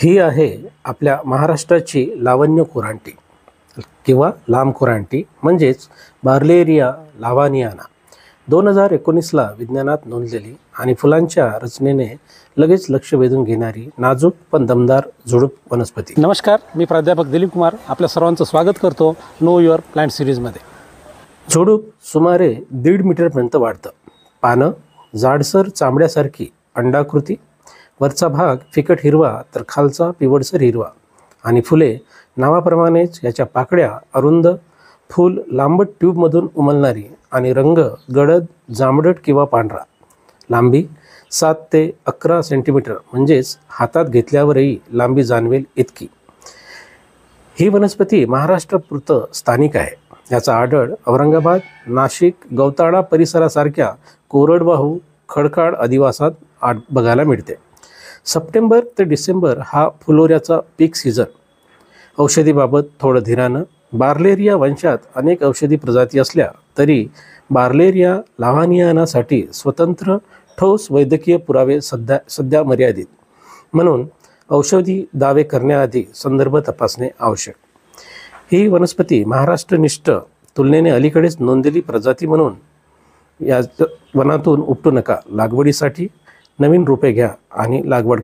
ही आहे आपल्या महाराष्ट्राची लावण्य कोरांटी किंवा लांब कोरांटी म्हणजेच बार्लेरिया लावानियाना 2019ला विज्ञानात नोंदलेली आणि फुलांच्या रचनेने लगेच लक्ष वेधून घेणारी नाजूक पण दमदार झुडूप वनस्पती। नमस्कार, मी प्राध्यापक दिलीप कुमार आपल्या सर्वांचं स्वागत करतो नो युअर प्लांट सिरीजमध्ये। झुडूप सुमारे 1.5 मीटरपर्यंत वाढतं। पानं जाडसर चांबड्यासारखी अंडाकृती, वरचा भाग फिकट हिरवा तर खालचा पिवळसर हिरवा आणि फुले नावाप्रमाणेच याच्या पाकळ्या अरुंद, फूल लांबट ट्यूबमधून उमलणारी आणि रंग गडद जांभळट किंवा पांढरा। लांबी 7 ते 11 सेंटीमीटर म्हणजेच हातात घेतल्यावरही लांबी जाणवेल इतकी। ही वनस्पती महाराष्ट्रापुरतं स्थानिक आहे। याचा आढळ औरंगाबाद, नाशिक, गवताळा परिसरासारख्या कोरडवाहू खडकाळ अधिवासात बघायला मिळते। सप्टेंबर ते डिसेंबर हा फुलोऱ्याचा पीक सीझन। औषधीबाबत थोडं धीरानं। बार्लेरिया वंशात अनेक औषधी प्रजाती असल्या तरी बार्लेरिया लावानियानासाठी स्वतंत्र ठोस वैद्यकीय पुरावे सध्या मर्यादित, म्हणून औषधी दावे करण्याआधी संदर्भ तपासणे आवश्यक। ही वनस्पती महाराष्ट्रनिष्ठ तुलनेने अलीकडेच नोंदलेली प्रजाती म्हणून या वनातून उपटू नका। लागवडीसाठी नवीन रोपे घ्या आणि लागवड